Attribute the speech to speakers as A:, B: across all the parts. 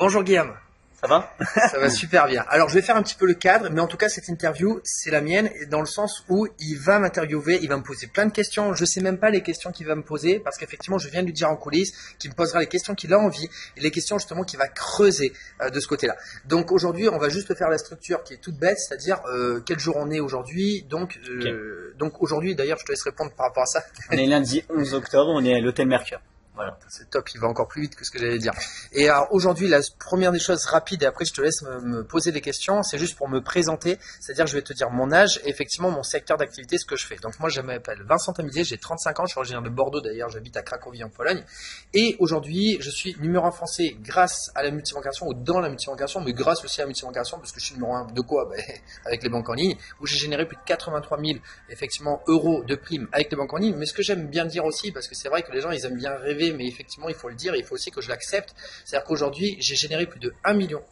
A: Bonjour Guillaume.
B: Ça va?
A: Ça va super bien. Alors je vais faire un petit peu le cadre, mais en tout cas cette interview c'est la mienne, dans le sens où il va m'interviewer, il va me poser plein de questions. Je sais même pas les questions qu'il va me poser, parce qu'effectivement je viens de lui dire en coulisses qu'il me posera les questions qu'il a envie et les questions justement qu'il va creuser de ce côté-là. Donc aujourd'hui on va juste faire la structure qui est toute bête, c'est-à-dire quel jour on est aujourd'hui. Donc aujourd'hui d'ailleurs je te laisse répondre par rapport à ça.
B: On est lundi 11 octobre, on est à l'hôtel Mercure. Voilà.
A: C'est top, il va encore plus vite que ce que j'allais dire. Et alors aujourd'hui, la première des choses rapides, et après je te laisse me poser des questions, c'est juste pour me présenter, c'est-à-dire je vais te dire mon âge et effectivement mon secteur d'activité, ce que je fais. Donc moi je m'appelle Vincent Tamizier, j'ai 35 ans, je suis originaire de Bordeaux d'ailleurs, j'habite à Cracovie en Pologne. Et aujourd'hui, je suis numéro 1 français grâce à la multibancation ou dans la multibancation, mais grâce aussi à la multibancation, parce que je suis numéro 1 de quoi? Avec les banques en ligne, où j'ai généré plus de 83 000 effectivement euros de primes avec les banques en ligne. Mais ce que j'aime bien dire aussi, parce que c'est vrai que les gens ils aiment bien rêver, mais effectivement il faut le dire, il faut aussi que je l'accepte, c'est-à-dire qu'aujourd'hui j'ai généré plus de 1 million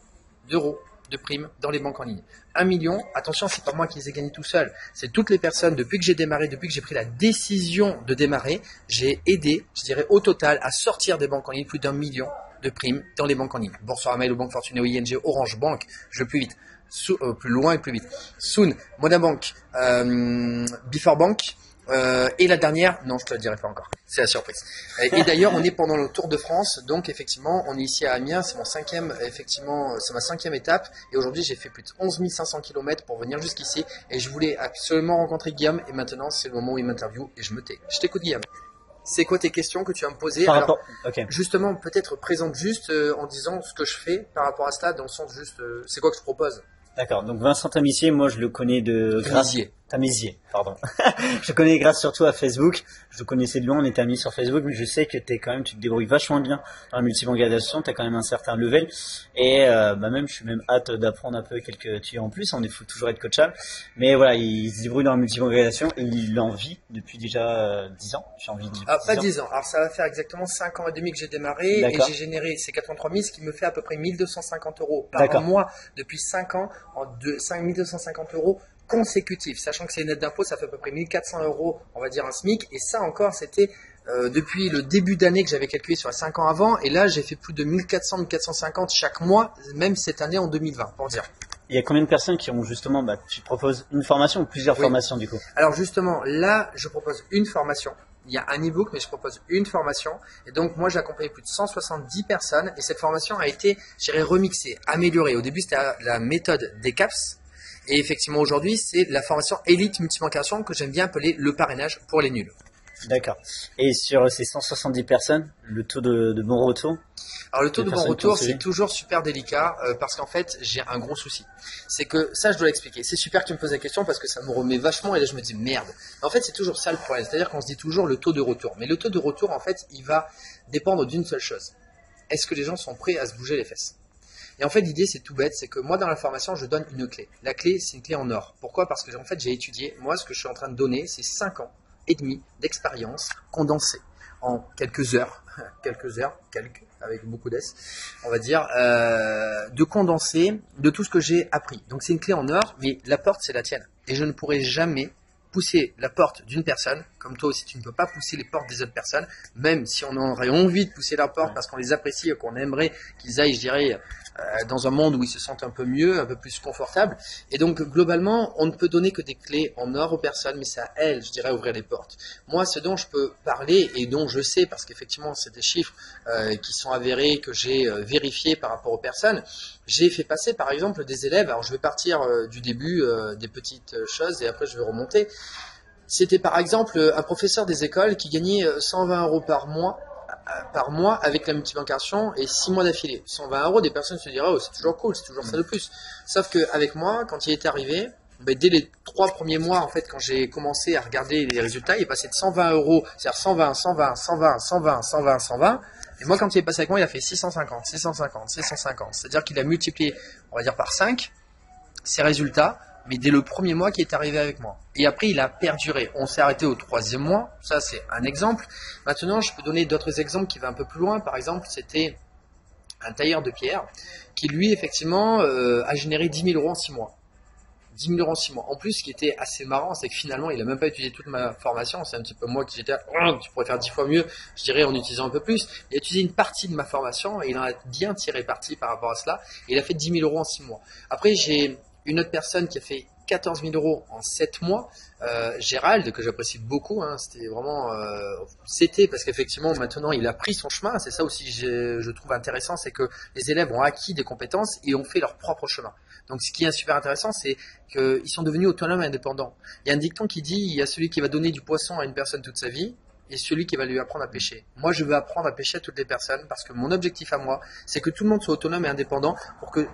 A: d'euros de primes dans les banques en ligne. 1 million, attention, c'est pas moi qui les ai gagnés tout seul, c'est toutes les personnes, depuis que j'ai démarré, depuis que j'ai pris la décision de démarrer, j'ai aidé, je dirais au total, à sortir des banques en ligne plus d'1 million de primes dans les banques en ligne. Boursorama, ou Banque Fortuné, ING, Orange Bank, je vais plus vite, plus loin et plus vite. Soon, Monabank, Before Bank, et la dernière, non, je te la dirai pas encore. C'est la surprise. Et d'ailleurs, on est pendant le Tour de France, donc effectivement, on est ici à Amiens. C'est mon cinquième, effectivement, c'est ma 5e étape. Et aujourd'hui, j'ai fait plus de 11 500 km pour venir jusqu'ici. Et je voulais absolument rencontrer Guillaume. Et maintenant, c'est le moment où il m'interviewe et je me tais. Je t'écoute, Guillaume. C'est quoi tes questions que tu vas me poser? Alors,
B: okay.
A: Justement, peut-être présente juste en disant ce que je fais par rapport à cela, dans le sens juste, c'est quoi que je propose?
B: D'accord. Donc Vincent Tamizier, moi je le connais de grâce. Tamizier, pardon. Je le connais grâce surtout à Facebook. Je le connaissais de loin, on était amis sur Facebook, mais je sais que tu te débrouilles vachement bien dans la multibancation, tu as quand même un certain level. Et même, je suis même hâte d'apprendre un peu quelques tuyaux en plus, il faut toujours être coachable. Mais voilà, il se débrouille dans la multibancation et il en vit depuis déjà 10 ans. J'ai envie de dire.
A: Ah, pas 10 ans. Alors ça va faire exactement 5 ans et demi que j'ai démarré et j'ai généré ces 83 000, ce qui me fait à peu près 1250 euros par mois depuis 5 ans, en 5250 euros consécutifs, sachant que c'est net d'impôt, ça fait à peu près 1400 euros, on va dire un SMIC, et ça encore c'était depuis le début d'année que j'avais calculé sur les 5 ans avant, et là j'ai fait plus de 1400, 1450 chaque mois, même cette année en 2020, pour dire.
B: Il y a combien de personnes qui ont justement, tu proposes une formation ou plusieurs formations du coup?
A: Alors justement, là je propose une formation. Il y a un e-book, mais je propose une formation. Et donc, moi, j'ai accompagné plus de 170 personnes. Et cette formation a été, je dirais, remixée, améliorée. Au début, c'était la méthode des CAPS. Et effectivement, aujourd'hui, c'est la formation Élite Multibancation que j'aime bien appeler le parrainage pour les nuls.
B: D'accord. Et sur ces 170 personnes, le taux de bon retour?
A: Alors le taux de bon retour, c'est toujours super délicat parce qu'en fait, j'ai un gros souci. C'est que, ça je dois l'expliquer, c'est super que tu me poses la question parce que ça me remet vachement et là je me dis merde. Mais en fait, c'est toujours ça le problème, c'est-à-dire qu'on se dit toujours le taux de retour. Mais le taux de retour, en fait, il va dépendre d'une seule chose. Est-ce que les gens sont prêts à se bouger les fesses? Et en fait, l'idée, c'est tout bête, c'est que moi, dans la formation, je donne une clé. La clé, c'est une clé en or. Pourquoi? Parce que en fait, j'ai étudié, moi, ce que je suis en train de donner, c'est 5 ans et demi d'expérience condensée en quelques heures, avec beaucoup d'S, on va dire, de condenser de tout ce que j'ai appris. Donc c'est une clé en or, mais la porte c'est la tienne. Et je ne pourrai jamais pousser la porte d'une personne, comme toi aussi tu ne peux pas pousser les portes des autres personnes, même si on aurait envie de pousser la porte parce qu'on les apprécie et qu'on aimerait qu'ils aillent, je dirais, dans un monde où ils se sentent un peu mieux, un peu plus confortables. Et donc, globalement, on ne peut donner que des clés en or aux personnes, mais c'est à elles, je dirais, ouvrir les portes. Moi, ce dont je peux parler et dont je sais, parce qu'effectivement, c'est des chiffres qui sont avérés, que j'ai vérifiés par rapport aux personnes, j'ai fait passer, par exemple, des élèves. Alors, je vais partir du début, des petites choses, et après, je vais remonter. C'était, par exemple, un professeur des écoles qui gagnait 120 euros par mois avec la multibancation et 6 mois d'affilée. 120 euros, des personnes se diraient oh, c'est toujours cool, c'est toujours ça de plus. Sauf qu'avec moi, quand il est arrivé, dès les 3 premiers mois, en fait, quand j'ai commencé à regarder les résultats, il est passé de 120 euros, c'est-à-dire 120, 120, 120, 120, 120, 120. Et moi, quand il est passé avec moi, il a fait 650, 650, 650. C'est-à-dire qu'il a multiplié, on va dire, par 5 ses résultats, mais dès le premier mois qui est arrivé avec moi. Et après, il a perduré. On s'est arrêté au 3e mois. Ça, c'est un exemple. Maintenant, je peux donner d'autres exemples qui vont un peu plus loin. Par exemple, c'était un tailleur de pierre qui, lui, effectivement, a généré 10 000 euros en 6 mois. 10 000 euros en 6 mois. En plus, ce qui était assez marrant, c'est que finalement, il a même pas utilisé toute ma formation. C'est un petit peu moi qui j'étais, tu pourrais faire 10 fois mieux, je dirais, en utilisant un peu plus. Il a utilisé une partie de ma formation et il en a bien tiré parti par rapport à cela. Et il a fait 10 000 euros en 6 mois. Après, j'ai une autre personne qui a fait 14 000 euros en 7 mois, Gérald, que j'apprécie beaucoup, hein, c'était vraiment, c'était parce qu'effectivement maintenant il a pris son chemin, c'est ça aussi je trouve intéressant, c'est que les élèves ont acquis des compétences et ont fait leur propre chemin. Donc ce qui est super intéressant, c'est qu'ils sont devenus autonomes et indépendants. Il y a un dicton qui dit, il y a celui qui va donner du poisson à une personne toute sa vie, et celui qui va lui apprendre à pêcher. Moi, je veux apprendre à pêcher à toutes les personnes parce que mon objectif à moi, c'est que tout le monde soit autonome et indépendant pour que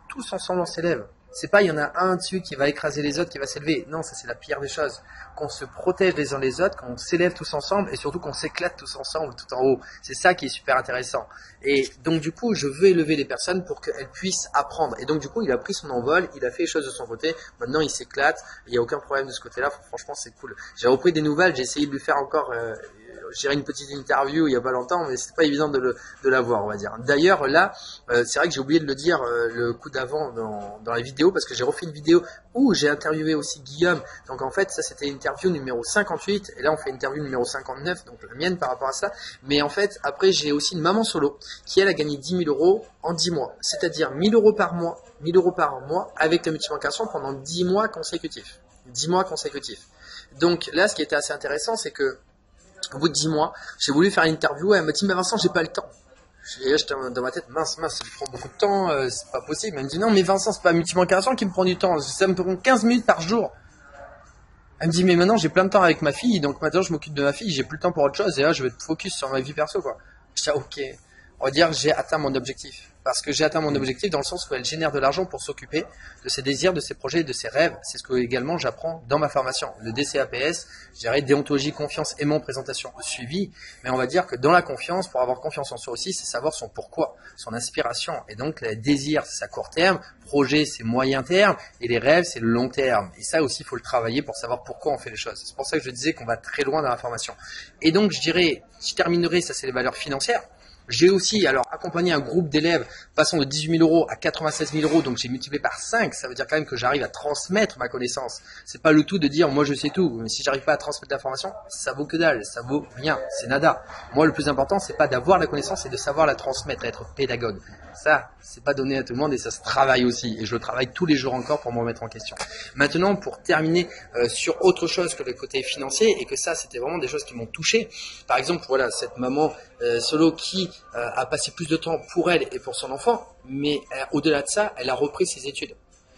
A: tous ensemble on s'élève. C'est pas il y en a un dessus qui va écraser les autres, qui va s'élever. Non, ça c'est la pire des choses. Qu'on se protège les uns les autres, qu'on s'élève tous ensemble et surtout qu'on s'éclate tous ensemble tout en haut. C'est ça qui est super intéressant. Et donc du coup, je veux élever les personnes pour qu'elles puissent apprendre. Et donc du coup, il a pris son envol, il a fait les choses de son côté. Maintenant, il s'éclate. Il n'y a aucun problème de ce côté-là. Franchement, c'est cool. J'ai repris des nouvelles. J'ai essayé de lui faire encore j'ai une petite interview il y a pas longtemps, mais c'est pas évident de l'avoir, on va dire. D'ailleurs, là, c'est vrai que j'ai oublié de le dire le coup d'avant dans la vidéo, parce que j'ai refait une vidéo où j'ai interviewé aussi Guillaume. Donc en fait, ça c'était l'interview numéro 58, et là on fait l'interview numéro 59, donc la mienne par rapport à ça. Mais en fait, après j'ai aussi une maman solo qui elle a gagné 10 000 euros en 10 mois, c'est-à-dire 1 000 euros par mois, 1 000 euros par mois avec la multiplication pendant 10 mois consécutifs. 10 mois consécutifs. Donc là, ce qui était assez intéressant, c'est que au bout de 10 mois, j'ai voulu faire une interview et elle m'a dit, mais Vincent, j'ai pas le temps. J'étais dans ma tête, mince, ça me prend beaucoup de temps, c'est pas possible. Elle me dit, non, mais Vincent, c'est pas la multiplication qui me prend du temps, ça me prend 15 minutes par jour. Elle me dit, mais maintenant, j'ai plein de temps avec ma fille, donc maintenant, je m'occupe de ma fille, j'ai plus le temps pour autre chose, et là, je vais être focus sur ma vie perso, quoi. Je dis, ok, on va dire, j'ai atteint mon objectif. Parce que j'ai atteint mon objectif dans le sens où elle génère de l'argent pour s'occuper de ses désirs, de ses projets, de ses rêves. C'est ce que également j'apprends dans ma formation. Le DCAPS, je dirais déontologie, confiance, aimant, présentation, suivi. Mais on va dire que dans la confiance, pour avoir confiance en soi aussi, c'est savoir son pourquoi, son inspiration. Et donc, les désirs, c'est à court terme, projet, c'est moyen terme, et les rêves, c'est le long terme. Et ça aussi, il faut le travailler pour savoir pourquoi on fait les choses. C'est pour ça que je disais qu'on va très loin dans la formation. Et donc, je dirais, je terminerai, ça c'est les valeurs financières. J'ai aussi accompagné un groupe d'élèves passant de 18 000 euros à 96 000 euros, donc j'ai multiplié par 5, ça veut dire quand même que j'arrive à transmettre ma connaissance. C'est pas le tout de dire moi je sais tout, mais si j'arrive pas à transmettre l'information, ça vaut que dalle, ça vaut rien, c'est nada. Moi le plus important c'est pas d'avoir la connaissance, c'est de savoir la transmettre, être pédagogue. Ça, c'est pas donné à tout le monde et ça se travaille aussi, et je le travaille tous les jours encore pour me remettre en question. Maintenant, pour terminer sur autre chose que le côté financier, et que ça c'était vraiment des choses qui m'ont touché. Par exemple, voilà, cette maman solo qui a passé plus de temps pour elle et pour son enfant, mais au-delà de ça, elle a repris ses études.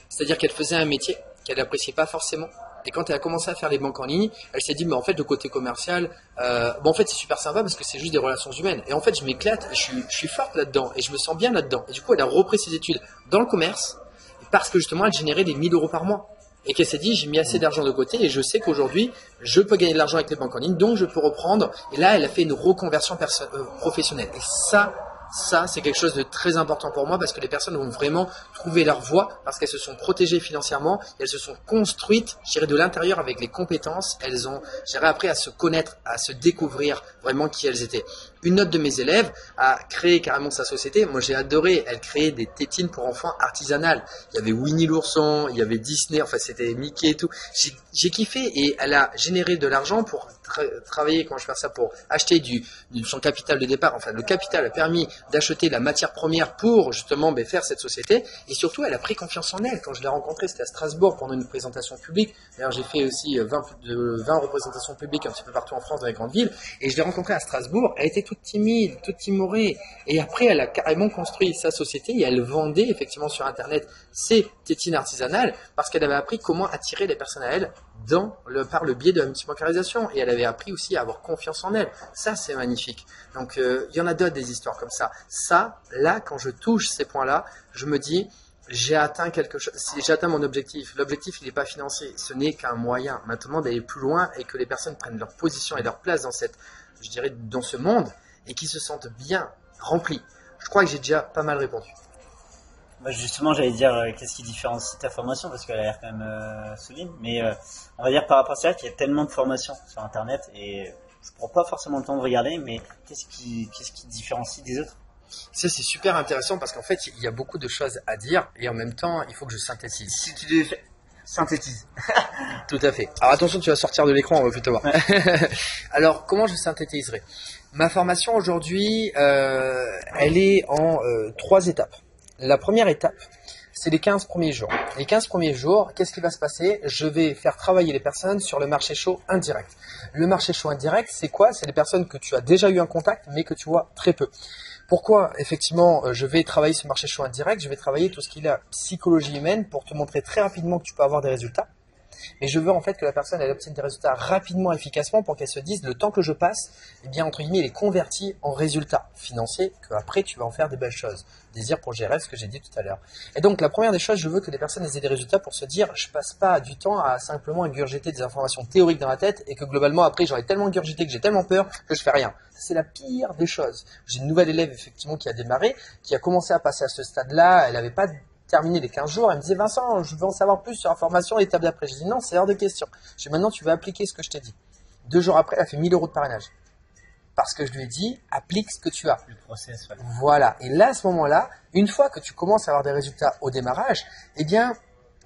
A: C'est-à-dire qu'elle faisait un métier qu'elle n'appréciait pas forcément. Et quand elle a commencé à faire les banques en ligne, elle s'est dit, mais en fait, le côté commercial, en fait, c'est super sympa parce que c'est juste des relations humaines. Et en fait, je m'éclate, je suis forte là-dedans et je me sens bien là-dedans. Et du coup, elle a repris ses études dans le commerce parce que justement, elle générait des 1 000 euros par mois. Et qu'elle s'est dit, j'ai mis assez d'argent de côté et je sais qu'aujourd'hui, je peux gagner de l'argent avec les banques en ligne, donc je peux reprendre. Et là, elle a fait une reconversion professionnelle. Et ça, c'est quelque chose de très important pour moi parce que les personnes vont vraiment trouver leur voie parce qu'elles se sont protégées financièrement, elles se sont construites, je dirais, de l'intérieur avec les compétences. Elles ont, je dirais, appris à se connaître, à se découvrir vraiment qui elles étaient. Une autre de mes élèves a créé carrément sa société. Moi, j'ai adoré. Elle créait des tétines pour enfants artisanales. Il y avait Winnie l'ourson, il y avait Disney, enfin, c'était Mickey et tout. J'ai kiffé et elle a généré de l'argent pour travailler, comment je fais ça, pour acheter son capital de départ. Enfin, le capital a permis d'acheter la matière première pour justement faire cette société. Et surtout, elle a pris confiance en elle. Quand je l'ai rencontrée, c'était à Strasbourg pendant une présentation publique. D'ailleurs, j'ai fait aussi 20 représentations publiques un petit peu partout en France dans les grandes villes. Et je l'ai rencontrée à Strasbourg. Elle était toute timide, toute timorée. Et après, elle a carrément construit sa société et elle vendait effectivement sur Internet ses tétines artisanales parce qu'elle avait appris comment attirer les personnes à elle par le biais de la multibancarisation. Et elle avait appris aussi à avoir confiance en elle. Ça, c'est magnifique. Donc, il y en a d'autres des histoires comme ça. Ça, là, quand je touche ces points-là, je me dis, j'ai atteint quelque chose, j'ai atteint mon objectif. L'objectif, il n'est pas financier. Ce n'est qu'un moyen maintenant d'aller plus loin et que les personnes prennent leur position et leur place dans ce monde et qui se sentent bien remplis. Je crois que j'ai déjà pas mal répondu.
B: Bah justement, j'allais dire qu'est-ce qui différencie ta formation parce qu'elle a l'air quand même solide, mais on va dire par rapport à ça qu'il y a tellement de formations sur Internet et je prends pas forcément le temps de regarder, mais qu'est-ce qui différencie des autres?
A: Ça, c'est super intéressant parce qu'en fait, il y a beaucoup de choses à dire et en même temps, il faut que je synthétise.
B: synthétise.
A: Tout à fait. Alors attention, tu vas sortir de l'écran, on va plutôt voir. Alors, comment je synthétiserai? Ma formation aujourd'hui, elle est en 3 étapes. La première étape, c'est les 15 premiers jours. Les 15 premiers jours, qu'est-ce qui va se passer? Je vais faire travailler les personnes sur le marché chaud indirect. Le marché chaud indirect, c'est quoi? C'est les personnes que tu as déjà eu un contact, mais que tu vois très peu. Pourquoi, effectivement, je vais travailler ce marché chaud indirect? Je vais travailler tout ce qui est la psychologie humaine pour te montrer très rapidement que tu peux avoir des résultats. Mais je veux en fait que la personne elle obtienne des résultats rapidement, efficacement pour qu'elle se dise le temps que je passe, eh bien entre guillemets, il est converti en résultats financiers que après tu vas en faire des belles choses. Désir pour gérer ce que j'ai dit tout à l'heure. Et donc la première des choses, je veux que les personnes aient des résultats pour se dire je passe pas du temps à simplement ingurgiter des informations théoriques dans la tête et que globalement après j'aurais tellement ingurgité que j'ai tellement peur que je fais rien. C'est la pire des choses. J'ai une nouvelle élève effectivement qui a démarré, qui a commencé à passer à ce stade-là, elle n'avait pas terminé les 15 jours, elle me disait Vincent, je veux en savoir plus sur la formation, l'étape d'après. Je dis non, c'est hors de question. Je dis maintenant tu vas appliquer ce que je t'ai dit. 2 jours après, elle a fait 1000 € de parrainage. Parce que je lui ai dit, applique ce que tu as.
B: Le process, ouais.
A: Voilà. Et là, à ce moment-là, une fois que tu commences à avoir des résultats au démarrage, eh bien,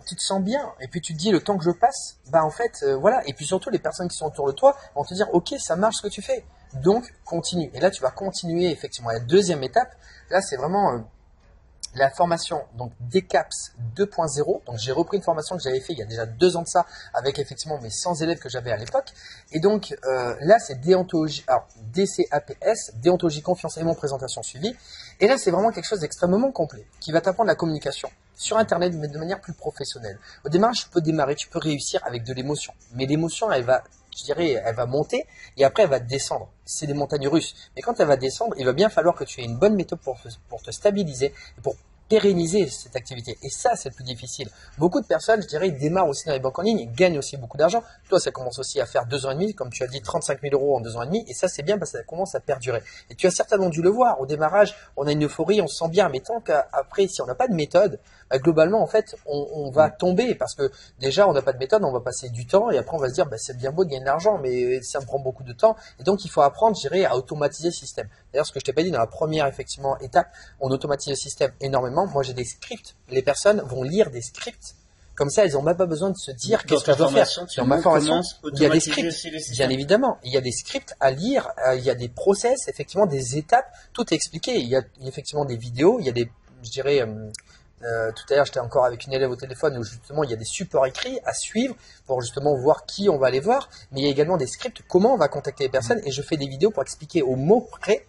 A: tu te sens bien. Et puis tu te dis, le temps que je passe, bah en fait, voilà. Et puis surtout, les personnes qui sont autour de toi vont te dire, ok, ça marche ce que tu fais. Donc, continue. Et là, tu vas continuer effectivement. La deuxième étape, là, c'est vraiment la formation donc DCAPS 2.0. Donc j'ai repris une formation que j'avais fait il y a déjà 2 ans de ça avec effectivement mes 100 élèves que j'avais à l'époque. Et donc là c'est déontologie, alors DCAPS, déontologie, confiance, aimant, présentation suivie. Et là c'est vraiment quelque chose d'extrêmement complet qui va t'apprendre la communication sur internet mais de manière plus professionnelle. Au démarrage tu peux démarrer, tu peux réussir avec de l'émotion. Mais l'émotion elle va, je dirais, elle va monter et après elle va descendre. C'est des montagnes russes. Mais quand elle va descendre, il va bien falloir que tu aies une bonne méthode pour te stabiliser et pour pérenniser cette activité. Et ça, c'est le plus difficile. Beaucoup de personnes, je dirais, démarrent aussi dans les banques en ligne, gagnent aussi beaucoup d'argent. Toi, ça commence aussi à faire 2 ans et demi, comme tu as dit, 35 000 € en 2 ans et demi. Et ça, c'est bien parce que ça commence à perdurer. Et tu as certainement dû le voir. Au démarrage, on a une euphorie, on se sent bien. Mais tant qu'après, si on n'a pas de méthode, bah, globalement, en fait, on va tomber parce que déjà, on n'a pas de méthode, on va passer du temps et après, on va se dire, bah, c'est bien beau de gagner de l'argent, mais ça me prend beaucoup de temps. Et donc, il faut apprendre, je dirais, à automatiser le système. D'ailleurs, ce que je t'ai pas dit dans la première, effectivement, étape, on automatise le système énormément. Moi, j'ai des scripts. Les personnes vont lire des scripts. Comme ça, elles n'ont même pas besoin de se dire qu'est-ce que je dois faire. Dans ma formation, il y a des scripts. Bien évidemment, il y a des scripts à lire. Il y a des process, effectivement, des étapes. Tout est expliqué. Il y a effectivement des vidéos. Il y a des, je dirais, tout à l'heure, j'étais encore avec une élève au téléphone où justement, il y a des supports écrits à suivre pour justement voir qui on va aller voir. Mais il y a également des scripts, comment on va contacter les personnes. Et je fais des vidéos pour expliquer au mot près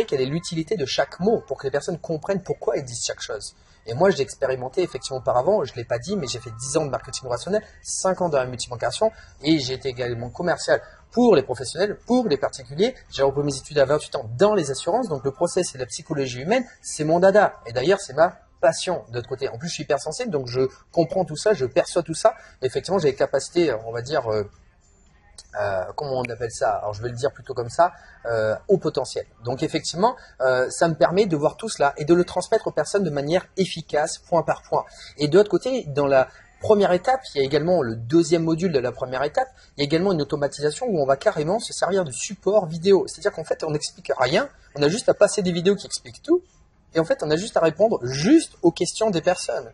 A: quelle est l'utilité de chaque mot pour que les personnes comprennent pourquoi ils disent chaque chose. Et moi, je l'ai expérimenté effectivement auparavant, je ne l'ai pas dit, mais j'ai fait 10 ans de marketing relationnel, 5 ans dans la multibancation et j'ai été également commercial pour les professionnels, pour les particuliers. J'ai repris mes études à 28 ans dans les assurances, donc le process et la psychologie humaine, c'est mon dada. Et d'ailleurs, c'est ma passion de l'autre côté. En plus, je suis hypersensible, donc je comprends tout ça, je perçois tout ça. Et effectivement, j'ai les capacités, on va dire... comment on appelle ça? Alors je vais le dire plutôt comme ça, au potentiel. Donc effectivement, ça me permet de voir tout cela et de le transmettre aux personnes de manière efficace, point par point. Et de l'autre côté, dans la première étape, il y a également le deuxième module de la première étape, il y a également une automatisation où on va carrément se servir de support vidéo. C'est-à-dire qu'en fait, on n'explique rien, on a juste à passer des vidéos qui expliquent tout, et en fait, on a juste à répondre juste aux questions des personnes.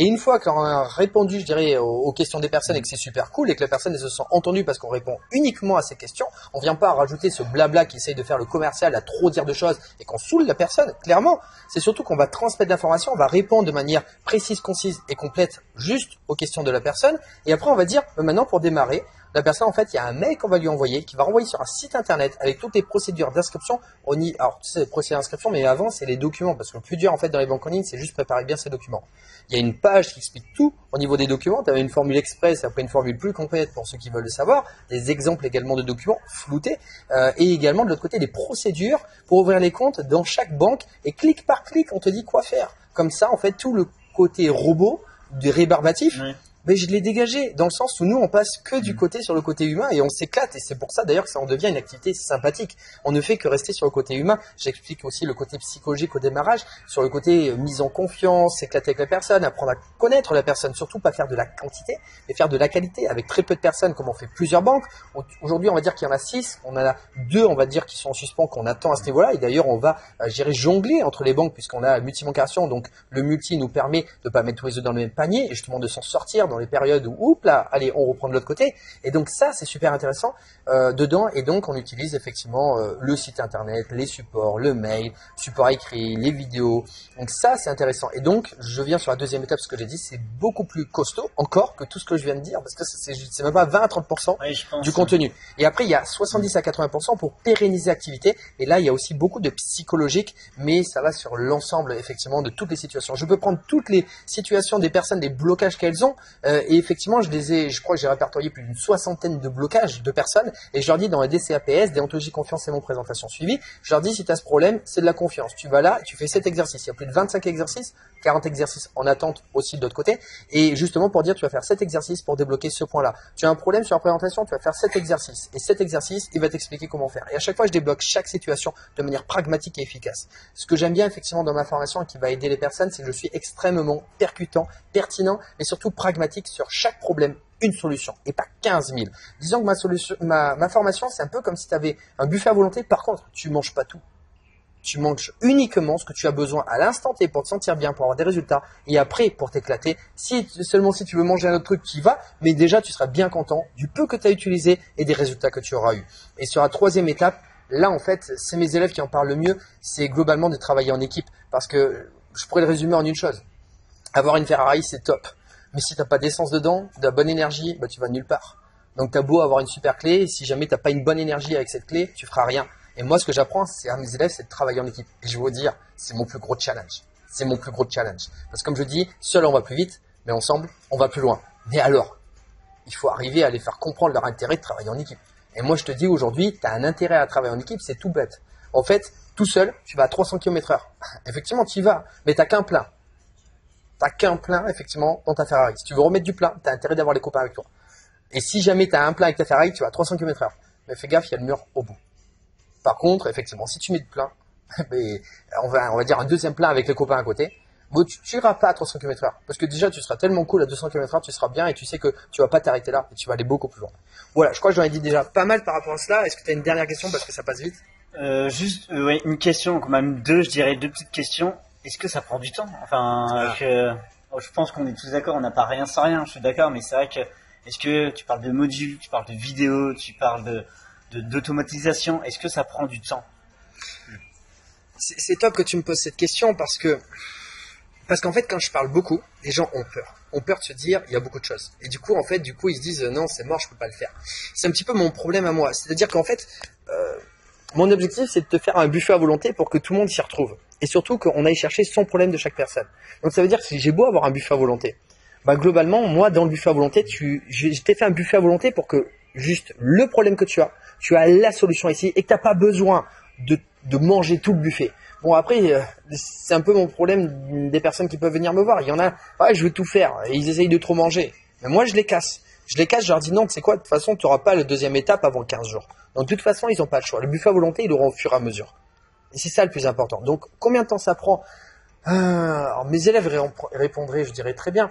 A: Et une fois qu'on a répondu, je dirais, aux questions des personnes et que c'est super cool et que la personne se sent entendue parce qu'on répond uniquement à ces questions, on vient pas rajouter ce blabla qui essaye de faire le commercial à trop dire de choses et qu'on saoule la personne, clairement. C'est surtout qu'on va transmettre l'information, on va répondre de manière précise, concise et complète juste aux questions de la personne. Et après, on va dire, maintenant pour démarrer, la personne, en fait, il y a un mail qu'on va lui envoyer, qui va renvoyer sur un site internet avec toutes les procédures d'inscription. Alors, tu sais, les procédures d'inscription, mais avant, c'est les documents, parce que le plus dur, en fait, dans les banques en ligne, c'est juste préparer bien ces documents. Il y a une page qui explique tout au niveau des documents. Tu avais une formule express, après une formule plus complète pour ceux qui veulent le savoir, des exemples également de documents floutés, et également de l'autre côté, des procédures pour ouvrir les comptes dans chaque banque, et clic par clic, on te dit quoi faire. Comme ça, en fait, tout le côté robot, du rébarbatif, mais je l'ai dégagé dans le sens où nous on passe que du côté sur le côté humain et on s'éclate et c'est pour ça d'ailleurs que ça en devient une activité sympathique. On ne fait que rester sur le côté humain. J'explique aussi le côté psychologique au démarrage, sur le côté mise en confiance, s'éclater avec la personne, apprendre à connaître la personne, surtout pas faire de la quantité, mais faire de la qualité avec très peu de personnes comme on fait plusieurs banques. Aujourd'hui on va dire qu'il y en a 6, on en a 2 on va dire qui sont en suspens qu'on attend à ce niveau-là et d'ailleurs on va jongler entre les banques puisqu'on a multibancation, donc le multi nous permet de pas mettre tous les œufs dans le même panier et justement de s'en sortir dans les périodes où, oups là, allez, on reprend de l'autre côté. Et donc ça, c'est super intéressant dedans. Et donc, on utilise effectivement le site internet, les supports, le mail, support écrit, les vidéos. Donc ça, c'est intéressant. Et donc, je viens sur la deuxième étape, ce que j'ai dit, c'est beaucoup plus costaud encore que tout ce que je viens de dire, parce que c'est même pas 20 à 30% du contenu. Et après, il y a 70 à 80% pour pérenniser l'activité. Et là, il y a aussi beaucoup de psychologique, mais ça va sur l'ensemble, effectivement, de toutes les situations. Je peux prendre toutes les situations des personnes, des blocages qu'elles ont, et effectivement, je crois que j'ai répertorié plus d'une 60aine de blocages de personnes, et je leur dis dans les DCAPS, déontologie, confiance et mon présentation suivie, je leur dis si tu as ce problème, c'est de la confiance. Tu vas là, tu fais cet exercice. Il y a plus de 25 exercices, 40 exercices en attente aussi de l'autre côté, et justement pour dire tu vas faire cet exercice pour débloquer ce point-là. Tu as un problème sur la présentation, tu vas faire cet exercice, et cet exercice, il va t'expliquer comment faire. Et à chaque fois, je débloque chaque situation de manière pragmatique et efficace. Ce que j'aime bien effectivement dans ma formation et qui va aider les personnes, c'est que je suis extrêmement percutant, pertinent, mais surtout pragmatique sur chaque problème, une solution et pas 15 000. Disons que ma formation, c'est un peu comme si tu avais un buffet à volonté. Par contre, tu manges pas tout. Tu manges uniquement ce que tu as besoin à l'instant T pour te sentir bien, pour avoir des résultats et après pour t'éclater. Seulement si tu veux manger un autre truc, tu y vas, mais déjà tu seras bien content du peu que tu as utilisé et des résultats que tu auras eu. Et sur la troisième étape, là en fait, c'est mes élèves qui en parlent le mieux, c'est globalement de travailler en équipe parce que je pourrais le résumer en une chose. Avoir une Ferrari, c'est top. Mais si t'as pas d'essence dedans, de la bonne énergie, bah tu vas nulle part. Donc t'as beau avoir une super clé, si jamais t'as pas une bonne énergie avec cette clé, tu feras rien. Et moi, ce que j'apprends, c'est à mes élèves, c'est de travailler en équipe. Et je vais vous dire, c'est mon plus gros challenge. C'est mon plus gros challenge. Parce que comme je dis, seul on va plus vite, mais ensemble, on va plus loin. Mais alors, il faut arriver à les faire comprendre leur intérêt de travailler en équipe. Et moi, je te dis aujourd'hui, t'as un intérêt à travailler en équipe, c'est tout bête. En fait, tout seul, tu vas à 300 km/h. Effectivement, tu y vas, mais t'as qu'un plein. T'as qu'un plein, effectivement, dans ta Ferrari. Si tu veux remettre du plein, t'as intérêt d'avoir les copains avec toi. Et si jamais t'as un plein avec ta Ferrari, tu vas à 300 km/h. Mais fais gaffe, il y a le mur au bout. Par contre, effectivement, si tu mets du plein, on va dire un deuxième plein avec les copains à côté, bon, tu iras pas à 300 km/h. Parce que déjà, tu seras tellement cool à 200 km/h, tu seras bien et tu sais que tu vas pas t'arrêter là et tu vas aller beaucoup plus loin. Voilà, je crois que j'en ai dit déjà pas mal par rapport à cela. Est-ce que tu as une dernière question parce que ça passe vite?
B: Ouais, une question, quand même deux, je dirais deux petites questions. Est-ce que ça prend du temps? Enfin, je pense qu'on est tous d'accord, on n'a pas rien sans rien, je suis d'accord, mais c'est vrai que, est-ce que tu parles de modules, tu parles de vidéos, tu parles d'automatisation, est-ce que ça prend du temps?
A: C'est top que tu me poses cette question parce qu'en fait, quand je parle beaucoup, les gens ont peur. Ont peur de se dire, il y a beaucoup de choses. Et du coup, ils se disent, non, c'est mort, je peux pas le faire. C'est un petit peu mon problème à moi. C'est-à-dire qu'en fait, mon objectif, c'est de te faire un buffet à volonté pour que tout le monde s'y retrouve. Et surtout qu'on aille chercher son problème de chaque personne. Donc ça veut dire que si j'ai beau avoir un buffet à volonté, bah globalement, moi, dans le buffet à volonté, je t'ai fait un buffet à volonté pour que juste le problème que tu as la solution ici et que t'as pas besoin de manger tout le buffet. Bon après, c'est un peu mon problème des personnes qui peuvent venir me voir. Il y en a, ouais, je veux tout faire et ils essayent de trop manger. Mais moi, je les casse. Je leur dis non, c'est quoi, de toute façon, tu n'auras pas la deuxième étape avant 15 jours. Donc de toute façon, ils n'ont pas le choix. Le buffet à volonté, ils l'auront au fur et à mesure. Et c'est ça le plus important. Donc combien de temps ça prend? Alors, mes élèves répondraient, je dirais très bien.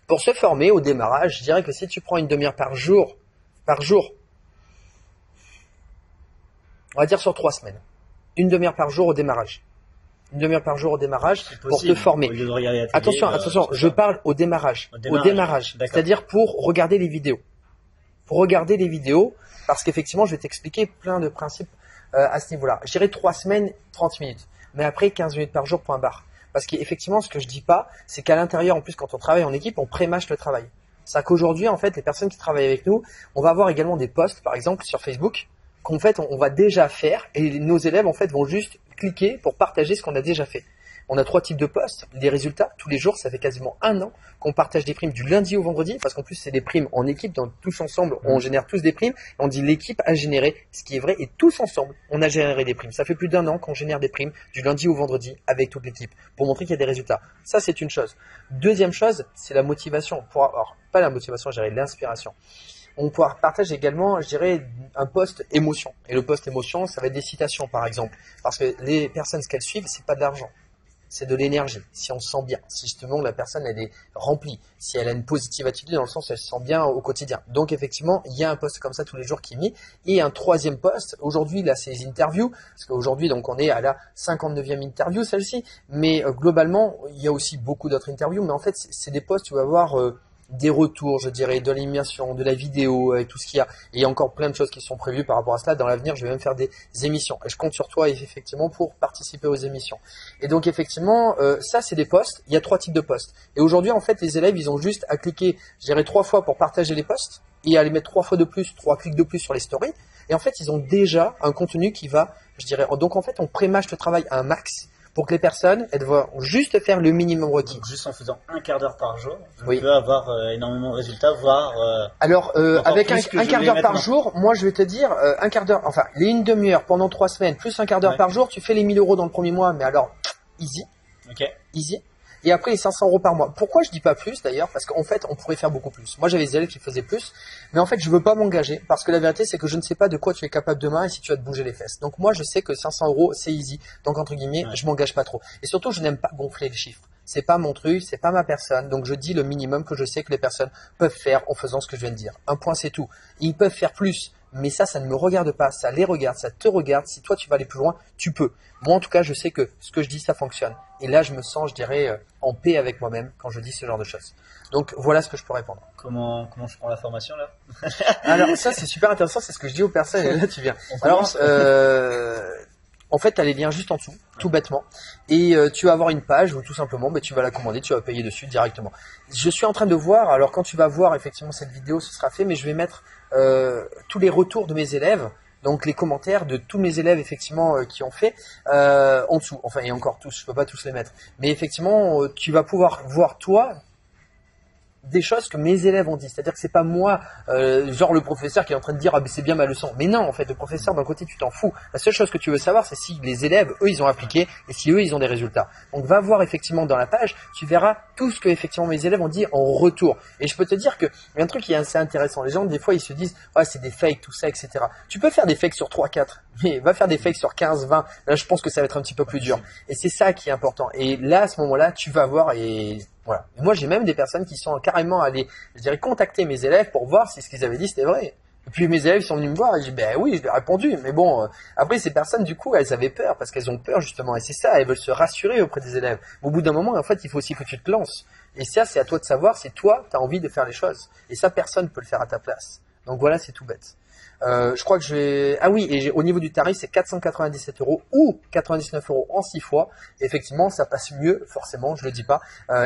A: Pour se former au démarrage, je dirais que si tu prends une demi-heure par jour, on va dire sur 3 semaines. Une demi-heure par jour au démarrage. Une demi-heure par jour au démarrage pour te former. Attention, je parle au démarrage. Au démarrage. C'est-à-dire pour regarder les vidéos. Parce qu'effectivement, je vais t'expliquer plein de principes à ce niveau-là. Je dirais 3 semaines, 30 minutes. Mais après, 15 minutes par jour, point barre. Parce qu'effectivement, ce que je dis pas, c'est qu'à l'intérieur, en plus, quand on travaille en équipe, on pré-mâche le travail. C'est-à-dire qu'aujourd'hui, en fait, les personnes qui travaillent avec nous, on va avoir également des posts, par exemple, sur Facebook, qu'en fait, on va déjà faire et nos élèves, en fait, vont juste cliquer pour partager ce qu'on a déjà fait. On a 3 types de postes. Les résultats, tous les jours, ça fait quasiment 1 an qu'on partage des primes du lundi au vendredi, parce qu'en plus, c'est des primes en équipe, donc tous ensemble, on génère tous des primes. On dit l'équipe a généré, ce qui est vrai, et tous ensemble, on a généré des primes. Ça fait plus d'1 an qu'on génère des primes du lundi au vendredi avec toute l'équipe pour montrer qu'il y a des résultats. Ça, c'est une chose. Deuxième chose, c'est la motivation. Pas la motivation, je dirais l'inspiration. On partage également, je dirais, un post émotion. Et le post émotion, ça va être des citations, par exemple. Parce que les personnes, ce qu'elles suivent, c'est pas de l'argent. C'est de l'énergie. Si on se sent bien. Si justement la personne, elle est remplie. Si elle a une positive attitude, dans le sens où elle se sent bien au quotidien. Donc, effectivement, il y a un post comme ça tous les jours qui est mis. Et un troisième post. Aujourd'hui, là, c'est les interviews. Parce qu'aujourd'hui, donc, on est à la 59e interview, celle-ci. Mais, globalement, il y a aussi beaucoup d'autres interviews. Mais en fait, c'est des posts où il va y avoir, des retours, je dirais, de l'animation, de la vidéo et tout ce qu'il y a. Et il y a encore plein de choses qui sont prévues par rapport à cela. Dans l'avenir, je vais même faire des émissions. Et je compte sur toi, effectivement, pour participer aux émissions. Et donc, effectivement, ça, c'est des posts. Il y a 3 types de posts. Et aujourd'hui, en fait, les élèves, ils ont juste à cliquer, je dirais, 3 fois pour partager les posts et à les mettre 3 fois de plus, 3 clics de plus sur les stories. Et en fait, ils ont déjà un contenu qui va, je dirais, donc en fait, on prémâche le travail à un max pour que les personnes, elles doivent juste faire le minimum requis.
B: Donc juste en faisant un quart d'heure par jour, je peux avoir énormément de résultats, voire...
A: Alors, avec un quart d'heure par jour, moi je vais te dire, un quart d'heure, enfin, les une demi-heure pendant 3 semaines, plus un quart d'heure par jour, tu fais les 1 000 € dans le premier mois, mais alors, easy. Easy. Et après les 500 € par mois. Pourquoi je dis pas plus d'ailleurs? Parce qu'en fait, on pourrait faire beaucoup plus. Moi, j'avais des élèves qui faisaient plus, mais en fait, je veux pas m'engager parce que la vérité, c'est que je ne sais pas de quoi tu es capable demain et si tu vas te bouger les fesses. Donc moi, je sais que 500 €, c'est easy. Donc entre guillemets, je m'engage pas trop. Et surtout, je n'aime pas gonfler les chiffres. C'est pas mon truc, c'est pas ma personne. Donc je dis le minimum que je sais que les personnes peuvent faire en faisant ce que je viens de dire. Un point, c'est tout. Ils peuvent faire plus. Mais ça ne me regarde pas, ça les regarde, ça te regarde. Si toi, tu vas aller plus loin, tu peux. Moi, en tout cas, je sais que ce que je dis, ça fonctionne. Et là, je me sens, je dirais, en paix avec moi-même quand je dis ce genre de choses. Donc, voilà ce que je peux répondre.
B: Comment je prends la formation, là?
A: Alors, ça, c'est super intéressant, c'est ce que je dis aux personnes. Et là, tu viens. Alors, en fait, tu as les liens juste en dessous, tout bêtement. Et tu vas avoir une page où tout simplement, tu vas la commander, tu vas payer dessus directement. Je suis en train de voir, alors quand tu vas voir effectivement cette vidéo, ce sera fait, mais je vais mettre tous les retours de mes élèves, donc les commentaires de tous mes élèves effectivement qui ont fait en dessous. Enfin, et encore tous, je peux pas tous les mettre. Mais effectivement, tu vas pouvoir voir toi des choses que mes élèves ont dit. C'est-à-dire que c'est pas moi, genre le professeur qui est en train de dire « Ah ben c'est bien ma leçon ». Mais non, en fait, le professeur, d'un côté, tu t'en fous. La seule chose que tu veux savoir, c'est si les élèves, eux, ils ont appliqué et si eux, ils ont des résultats. Donc, va voir effectivement dans la page, tu verras tout ce que effectivement mes élèves ont dit en retour. Et je peux te dire que il y a un truc qui est assez intéressant. Les gens, des fois, ils se disent « Ah, c'est des fakes, tout ça, etc. » Tu peux faire des fakes sur 3, 4, mais va faire des fakes sur 15, 20. Là, je pense que ça va être un petit peu plus dur. Et c'est ça qui est important. Et là, à ce moment-là, tu vas voir et... Voilà. Et moi, j'ai même des personnes qui sont carrément allées, je dirais, contacter mes élèves pour voir si ce qu'ils avaient dit c'était vrai. Et puis mes élèves sont venus me voir et j'ai dit, ben oui, je lui ai répondu. Mais bon, après, ces personnes, du coup, elles avaient peur parce qu'elles ont peur justement. Et c'est ça, elles veulent se rassurer auprès des élèves. Au bout d'un moment, en fait, il faut aussi que tu te lances. Et ça, c'est à toi de savoir si toi, tu as envie de faire les choses. Et ça, personne ne peut le faire à ta place. Donc voilà, c'est tout bête. Je crois que je vais... Ah oui, et au niveau du tarif, c'est 497 € ou 99 € en 6 fois. Effectivement, ça passe mieux, forcément, je le dis pas.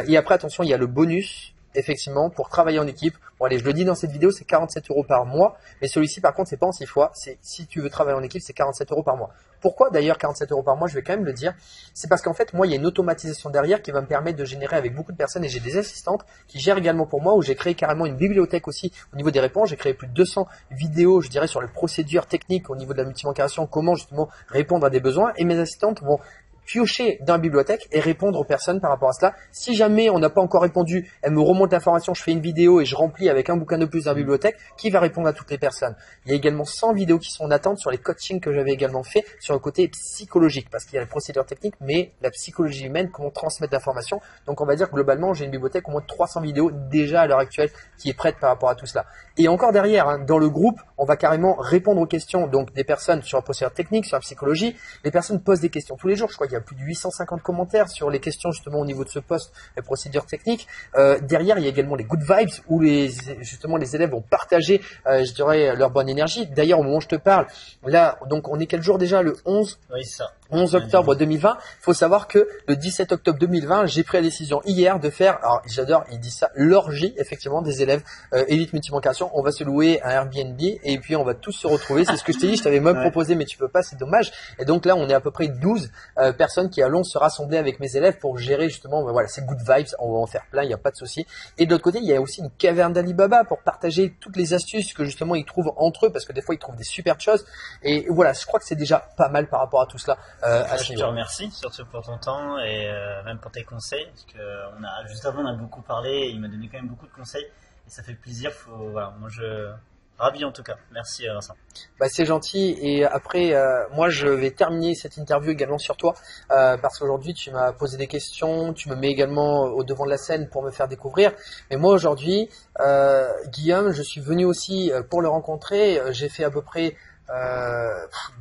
A: Et après, attention, il y a le bonus, effectivement, pour travailler en équipe. Bon, allez, je le dis dans cette vidéo, c'est 47 € par mois. Mais celui-ci, par contre, c'est pas en 6 fois. C'est, si tu veux travailler en équipe, c'est 47 € par mois. Pourquoi d'ailleurs 47 € par mois? Je vais quand même le dire. C'est parce qu'en fait, moi, il y a une automatisation derrière qui va me permettre de générer avec beaucoup de personnes et j'ai des assistantes qui gèrent également pour moi où j'ai créé carrément une bibliothèque aussi au niveau des réponses. J'ai créé plus de 200 vidéos, je dirais, sur les procédures techniques au niveau de la multibancarisation, comment justement répondre à des besoins et mes assistantes vont piocher dans la bibliothèque et répondre aux personnes par rapport à cela. Si jamais on n'a pas encore répondu, elle me remonte l'information, je fais une vidéo et je remplis avec un bouquin de plus dans la bibliothèque qui va répondre à toutes les personnes. Il y a également 100 vidéos qui sont en attente sur les coachings que j'avais également fait sur le côté psychologique parce qu'il y a les procédures techniques mais la psychologie humaine, comment transmettre l'information. Donc on va dire que globalement j'ai une bibliothèque au moins de 300 vidéos déjà à l'heure actuelle qui est prête par rapport à tout cela. Et encore derrière, dans le groupe, on va carrément répondre aux questions donc des personnes sur la procédure technique, sur la psychologie. Les personnes posent des questions tous les jours. Je crois qu'il y a plus de 850 commentaires sur les questions justement au niveau de ce poste, les procédures techniques. Derrière, il y a également les good vibes où justement les élèves vont partager, je dirais, leur bonne énergie. D'ailleurs, au moment où je te parle, là, donc on est quel jour déjà? Le 11?
B: Oui, c'est ça.
A: 11 octobre 2020. Il faut savoir que le 17 octobre 2020, j'ai pris la décision hier de faire, alors j'adore, il dit ça, l'orgie effectivement des élèves élite multibancation. On va se louer un Airbnb et puis on va tous se retrouver. C'est ce que je t'ai dit, je t'avais même proposé, mais tu peux pas, c'est dommage. Et donc là, on est à peu près 12 personnes qui allons se rassembler avec mes élèves pour gérer justement, voilà, c'est good vibes, on va en faire plein, il n'y a pas de souci. Et de l'autre côté, il y a aussi une caverne d'Alibaba pour partager toutes les astuces que justement ils trouvent entre eux, parce que des fois ils trouvent des super choses. Et voilà, je crois que c'est déjà pas mal par rapport à tout cela.
B: Je te remercie surtout pour ton temps et même pour tes conseils, parce que juste avant on a beaucoup parlé et il m'a donné quand même beaucoup de conseils et ça fait plaisir. Voilà, moi ravi en tout cas. Merci Vincent.
A: Bah, c'est gentil. Et après, moi je vais terminer cette interview également sur toi parce qu'aujourd'hui tu m'as posé des questions, tu me mets également au devant de la scène pour me faire découvrir. Mais moi aujourd'hui, Guillaume, je suis venu aussi pour le rencontrer. J'ai fait à peu près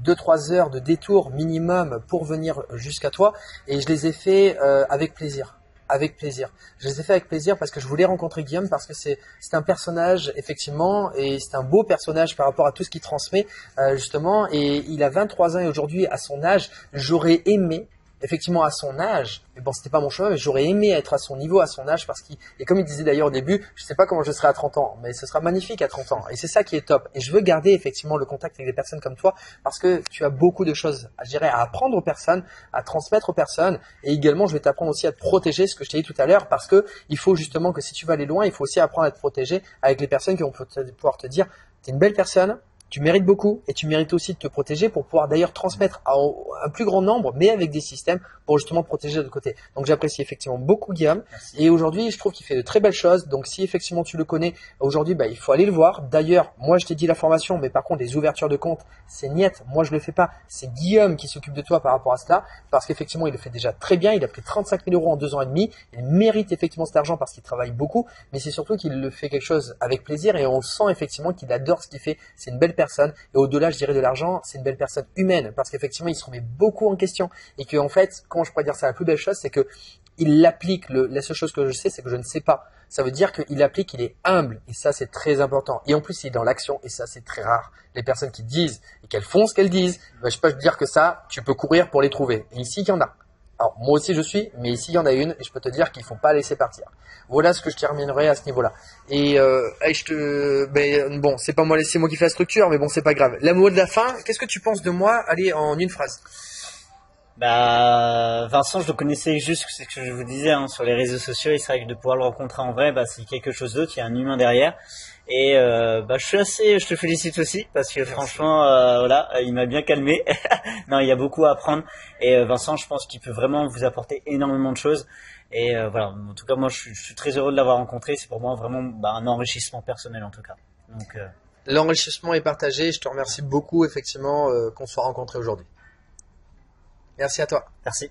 A: 2-3 heures de détour minimum pour venir jusqu'à toi et je les ai fait avec plaisir. Avec plaisir. Je les ai fait avec plaisir parce que je voulais rencontrer Guillaume parce que c'est un personnage effectivement et c'est un beau personnage par rapport à tout ce qu'il transmet justement et il a 23 ans et aujourd'hui à son âge, j'aurais aimé effectivement à son âge, mais bon c'était pas mon chemin, mais j'aurais aimé être à son niveau, à son âge parce qu'il, et comme il disait d'ailleurs au début, je sais pas comment je serai à 30 ans, mais ce sera magnifique à 30 ans et c'est ça qui est top et je veux garder effectivement le contact avec des personnes comme toi parce que tu as beaucoup de choses, je dirais, à apprendre aux personnes, à transmettre aux personnes et également je vais t'apprendre aussi à te protéger, ce que je t'ai dit tout à l'heure parce que il faut justement que si tu vas aller loin, il faut aussi apprendre à te protéger avec les personnes qui vont pouvoir te dire t'es une belle personne, tu mérites beaucoup et tu mérites aussi de te protéger pour pouvoir d'ailleurs transmettre à un plus grand nombre, mais avec des systèmes pour justement protéger de l'autre côté. Donc j'apprécie effectivement beaucoup Guillaume. Merci. Et aujourd'hui je trouve qu'il fait de très belles choses. Donc si effectivement tu le connais, aujourd'hui il faut aller le voir. D'ailleurs moi je t'ai dit la formation, mais par contre les ouvertures de compte c'est niette. Moi je le fais pas. C'est Guillaume qui s'occupe de toi par rapport à cela parce qu'effectivement il le fait déjà très bien. Il a pris 35 000 € en 2 ans et demi. Il mérite effectivement cet argent parce qu'il travaille beaucoup, mais c'est surtout qu'il le fait quelque chose avec plaisir et on sent effectivement qu'il adore ce qu'il fait. C'est une belle personne et au-delà je dirais de l'argent, c'est une belle personne humaine parce qu'effectivement il se remet beaucoup en question et que en fait, comment je pourrais dire ça, la plus belle chose c'est que il l'applique. La seule chose que je sais c'est que je ne sais pas. Ça veut dire qu'il applique, il est humble et ça c'est très important. Et en plus il est dans l'action et ça c'est très rare. Les personnes qui disent et qu'elles font ce qu'elles disent, je peux te dire que ça, tu peux courir pour les trouver. Et ici il y en a. Alors moi aussi je suis, mais ici il y en a une et je peux te dire qu'il ne faut pas laisser partir. Voilà ce que je terminerai à ce niveau-là. Et bon, c'est pas moi, c'est moi qui fais la structure, mais bon c'est pas grave. La mot de la fin, qu'est-ce que tu penses de moi? Allez, en une phrase.
B: Vincent, je le connaissais juste, c'est ce que je vous disais sur les réseaux sociaux, et c'est vrai que de pouvoir le rencontrer en vrai, c'est quelque chose d'autre, il y a un humain derrière. Et je te félicite aussi parce que franchement, voilà, il m'a bien calmé. Non, il y a beaucoup à apprendre. Et Vincent, je pense qu'il peut vraiment vous apporter énormément de choses. Et voilà, en tout cas, moi, je suis très heureux de l'avoir rencontré. C'est pour moi vraiment un enrichissement personnel en tout cas. Donc,
A: l'enrichissement est partagé. Je te remercie beaucoup effectivement qu'on soit rencontrés aujourd'hui. Merci à toi.
B: Merci.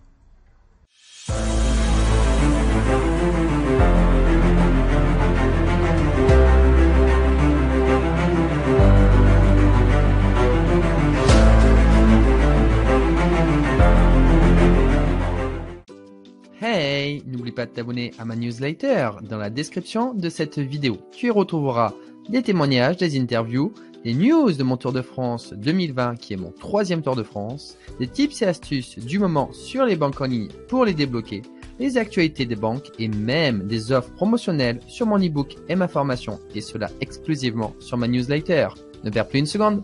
C: Hey, n'oublie pas de t'abonner à ma newsletter dans la description de cette vidéo. Tu y retrouveras des témoignages, des interviews, des news de mon Tour de France 2020 qui est mon 3e Tour de France, des tips et astuces du moment sur les banques en ligne pour les débloquer, les actualités des banques et même des offres promotionnelles sur mon e-book et ma formation et cela exclusivement sur ma newsletter. Ne perds plus une seconde.